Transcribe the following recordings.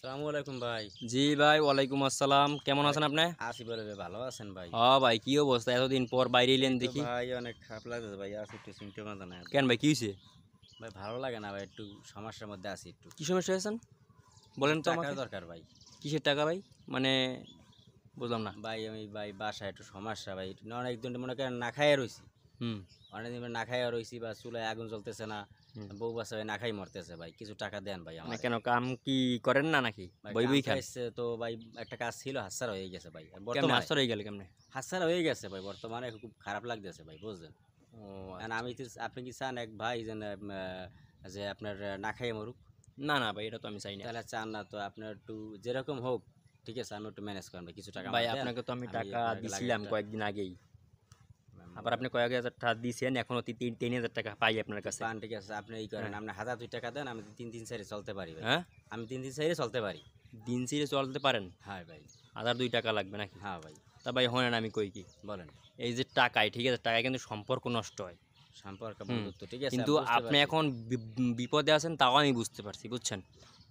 আসসালামু আলাইকুম ভাই। জি ভাই, ওয়ালাইকুম আসসালাম। কেমন ভাই আছেন আপনি? আছি বলে ভাই, ভালো আছেন ভাই? ভাই কি অবস্থা? এতদিন পর বাইরে এই এলেন তো দেখি। ভাই অনেক খারাপ লাগতেছে ভাই, আছি একটু চিন্তা ভাবনা আছে। কেন ভাই, কি হইছে? ভাই ভালো লাগে না ভাই, একটু সমস্যার মধ্যে আছি একটু। কি সমস্যা হয়েছেন? কিছু বলেন তো টাকার আমাকে। দরকার ভাই। কিসের টাকা ভাই? মানে বুঝলাম না। ভাই বাসায় একটু সমস্যা ভাই। অনেকদিন মনে করেন না খাইয়া রইছি। হুম, অনেকদিন ধরে না খাইয়া রইছি বা চুলায় আগুন জ্বলতেছে না। হুম। বউ বাচ্চা ভাই না খাই মরতেছে ভাই। কিছু টাকা দেন ভাই মানে আমারে। কেন কাম কি করেন না নাকি? ভাই বই কাম বই খান? চাইছে তো ভাই, একটা কাজ ছিল হাতছাড়া হয়ে গেছে ভাই। আর কেমনে বর্তমানে আশ্চর্য হয়ে গেল কেমনে? হাতছাড়া হয়ে গেছে ভাই, বর্তমানে খুব খারাপ লাগতেছে ভাই, বুঝলেন? ও আর আচ্ছা। আপনি কি চান এক ভাই যেন যে আপনার না খাইয়ে মরুক? না, না ভাই, এটা তো আমি চাই না। তাহলে চান না তো আপনার একটু যেরকম হোক, ঠিক আছে, আমি একটু ম্যানেজ করেন ভাই, কিছু টাকা ভাই আমার দেন। আপনাকে তো আমি আমি টাকা আপনাকে লাগে দিছিলাম একটা কয়েকদিন আগেই। আবার মোবাইল আপনি কয়েক হাজার টাকা দিয়েছেন, এখনো ৩,০০০ টাকা পাই আপনার কাছে। পান, ঠিক আছে, আপনি এই করেন, হ্যাঁ, আপনি ১,০০০ টাকা দেন, আমি ৩ দিন সাইডে চলতে পারি ভাই। হ্যাঁ? আমি 3 দিন সাইডে চলতে পারি। দিন ছিঁড়ে চলতে পারেন? হ্যাঁ ভাই। ১,০০০ টাকা লাগবে নাকি? হ্যাঁ ভাই। তা ভাই শোনেন আমি কই কি। বলেন। এই যে টাকায়, ঠিক আছে, টাকায় কিন্তু সম্পর্ক নষ্ট হয়। সম্পর্ক হুম। বন্ধুত্ব, ঠিক আছে, কিন্তু আমি বুঝতে আপনি পারছি। এখন বিপদে আছেন তাও আমি বুঝতে পারছি, বুঝছেন?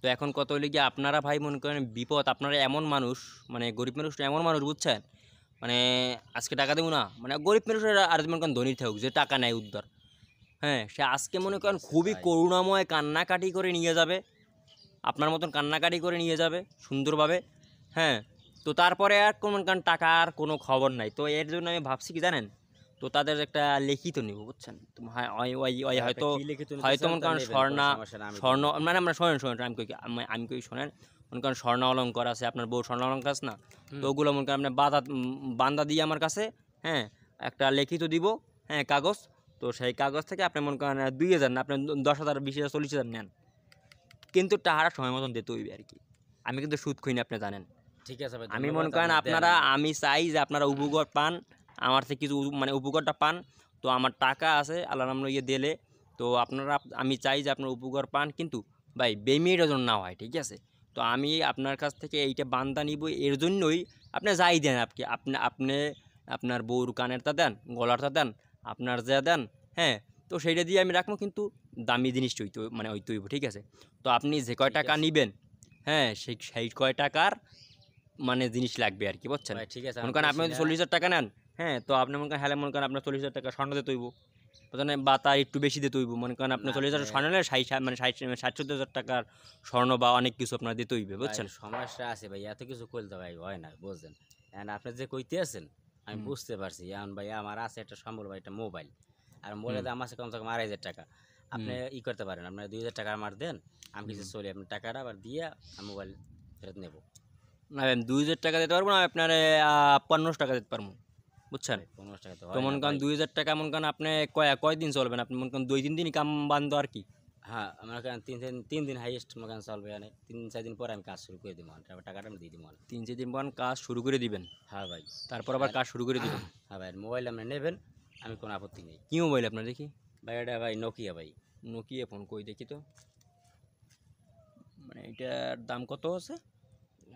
তো এখন কত হইলো গিয়ে আপনারা ভাই মনে করেন বিপদ, আপনারা এমন মানুষ, মানে গরিব মানুষ এমন মানুষ, বুঝছেন? মানে আজকে টাকা দেবো না, মানে গরিব মানুষের আর মনে করেন ধনী থাকুক যে টাকা নেয় উদ্ধার। হ্যাঁ, সে আজকে মনে ঠিক করেন আছে খুবই ভাই। করুণাময় কান্নাকাটি করে নিয়ে যাবে। আপনার মতন কান্নাকাটি করে নিয়ে যাবে সুন্দরভাবে। হ্যাঁ, তো তারপরে আর কোনো মনে করেন টাকার কোনো খবর নাই। তো এর জন্য আমি ভাবছি কি জানেন? তো তাদের একটা লিখিত নিব, বুঝছেন? তো হয় ওই ওই ওই ভাই আপনি হয়তো, কি লিখিত নিতে হয়তো চান মনে তা করেন নেবেন, কোনো সমস্যা না, আমি দিব স্বর্ণ, ভাই। মানে আমরা শোনেন, শোনেন, আমি কই শোনেন। মনে করেন স্বর্ণ অলংকার আছে, আপনার বউ স্বর্ণ অলংকার আছে না? তো হুম। ওগুলো মনে করেন আপনি বান্দা দিয়ে আমার কাছে, হ্যাঁ, একটা লিখিত দিব, হ্যাঁ, কাগজ। তো সেই কাগজ থেকে আপনি মনে করেন ২,০০০ না, আপনি ১০,০০০, ২০,০০০, ৪০,০০০ নেন। কিন্তু টাকাটা সময় মতন দিতে হইবে আরকি। আমি কিন্তু সুদ খাই না, আপনি জানেন। ঠিক আছে ভাই, আমি ধন্যবাদ, মনে করেন আপনি দেন আপনারা, আমি। আমি চাই যে আপনারা উপকার পান, আমার থেকে কিছু মানে উপকারটা পান। তো আমার টাকা আছে আল্লাহর নামে ইয়ে দিলে, তো আপনারা, আমি চাই যে আপনারা উপকার পান, কিন্তু ভাই বেমেয়েটা যেন না হয়, ঠিক আছে? তো আমি আপনার কাছ থেকে এইটা বান্দা নিব, এর জন্যই আপনি যাই দেন, আপনি আপনার বউর কানেরটা দেন, গলারটা দেন, আপনার যা দেন, হ্যাঁ, তো সেইটা দিয়ে আমি রাখবো, কিন্তু দামি জিনিসটা হইতে মানে হইতে হইব, ঠিক আছে? তো আপনি যে কয় ঠিক টাকা আছে নিবেন, হ্যাঁ, সেই কয় টাকার মানে জিনিস লাগবে আরকি, বুঝছেন? ভাই, ঠিক আছে, মনে আমি করেন আপনি বেশি যদি না। ৪০,০০০ টাকা নেন, হ্যাঁ, তো আপনি মনে করেন হ্যালে মনে করেন আপনার ৪০,০০০ টাকা স্বর্ণ দিতে হইব। বুঝলেন? বা তার একটু বেশি দিতে হইব। মনে করেন আপনি না আপনি ৪০,০০০ স্বর্ণ নিলে ৬০-৭০,০০০ টাকার স্বর্ণ বা অনেক কিছু আপনার দিতে হইবে, ভাই বুঝছেন? সমস্যা আছে ভাই, এত কিছু করলে ভাই হয় না, বুঝছেন? এখন আপনি যে কইতে আছেন আমি হুম, বুঝতে পারছি। এখন ভাই আমার আছে একটা সম্বল ভাই, একটা মোবাইল। আর হুম, মোবাইলের দাম আছে কমসে কম ২,৫০০ টাকা। আপনি হুম, ই করতে পারেন, আপনার ২,০০০ টাকা আমার দেন, আমি কিছু হুম। চলি, আপনার টাকাটা আবার দিয়ে আমি মোবাইল ফেরত নেব। না ভাই, আমি ২,০০০ টাকা দিতে পারব না, আমি আপনারে ৫০০ টাকা দিতে পারব। বুঝছেন? ভাই ১৫০০ টাকা তো তো হয় না মনে করেন ভাই। ২,০০০ টাকা মনে করেন আপনি কয়দিন চলবেন? আপনি মনে করেন ২-৩ দিনই কাম বান্ধ আর কি। হ্যাঁ, মনে করেন ৩ দিন হাইয়েস্ট মনে করেন চলবে, মানে ৩-৪ দিন পরে আমি কাজ শুরু করে দিব, তারপর টাকাটা আমি দিয়ে দিব। ৩-৪ দিন পর কাজ শুরু করে দিবেন। হ্যাঁ ভাই। তারপর আবার আর কাজ শুরু করে দিবেন। হ্যাঁ ভাই, মোবাইল আপনি নেবেন, আমি কোনো আপত্তি নেই। কি মোবাইল আপনার দেখি? ভাই এটা ভাই নোকিয়া ভাই। নোকিয়া ফোন, কই দেখি তো। মানে এটার দাম কত আছে?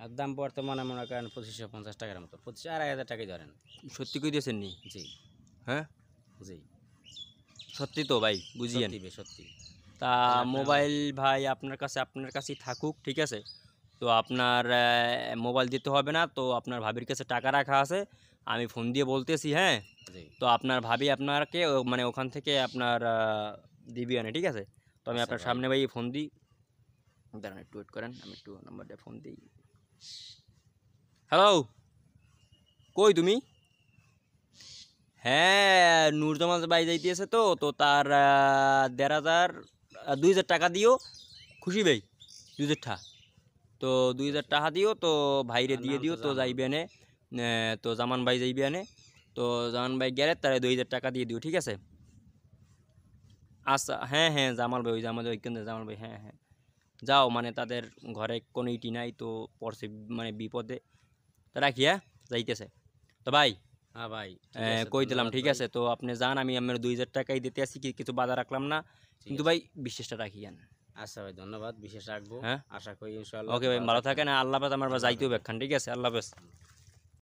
আর দাম বর্তমানে মনে করেন ২৫৫০ টাকার মতো, ২৫-২৫০০ টাকাই ধরেন। সত্যি কইতেছেন নি? জি। হ্যাঁ? জি। সত্যি তো ভাই, বুঝিয়েন। সত্যি ভাই, সত্যি। তা তাহলে আপনি আমার মোবাইল ভাই আপনার কাছেই থাকুক, ঠিক আছে? তো আপনার মোবাইল দিতে হবে না। তো আপনার ভাবির কাছে টাকা রাখা আছে। আমি ফোন দিয়ে বলতেছি, হ্যাঁ? জি। তো আপনার ভাবি আপনাকে মানে ওখান থেকে আপনার দিবি আনে, ঠিক আছে? তো আমি আচ্ছা আপনার ভাই। সামনে ভাই ফোন দিই। দাঁড়ান একটু ওয়েট করেন। আমি একটু নাম্বার দিয়ে ফোন দিই। হ্যালো, কই তুমি? হ্যাঁ, নূরজামাল ভাই যাইতেছে, তো তার ১,৫০০ ২,০০০ টাকা দিও। খুশি ভাই? ২,০০০ টাকা। তো ২,০০০ টাকা দিও, তো ভাইরে আমার দিয়ে নাম দিও, তো তো জামান। যাইবে এনে। তো জামান ভাই যাইবে এনে। তো জামান ভাই গেলে তারে ২,০০০ টাকা দিয়ে দিও, ঠিক আছে? আচ্ছা, হ্যাঁ, হ্যাঁ, জামাল ভাই, ওই যে আমাদের ওইখানে জামাল ভাই, হ্যাঁ, হ্যাঁ। যাও, মানে তাদের ঘরে কোনো ইটি নাই, তো পড়ছে মানে বিপদে। তো রাখি, হ্যাঁ? যাইতেছে। তো ভাই, হ্যাঁ ভাই, ঠিক আছে, কই দিলাম, ধন্যবাদ ঠিক ভাই। আছে? তো আপনি যান, আমি আমার ২,০০০ টাকাই দিতে আসি, কিছু বাধা রাখলাম না। ঠিক কিন্তু আছে। ভাই বিশ্বাসটা রাখিয়েন। আচ্ছা ভাই, ধন্যবাদ। বিশেষ রাখবো। হ্যাঁ? আশা করি ইনশাআল্লাহ ওকে ভাই, ভালো ভালো থাকবেন। থাকেন। আল্লাহ হাফেজ। আমার আল্লাহ যাইতেও হাফেজ ভাই। ব্যাখ্যান, ঠিক আছে? আল্লাহ হাফেজ।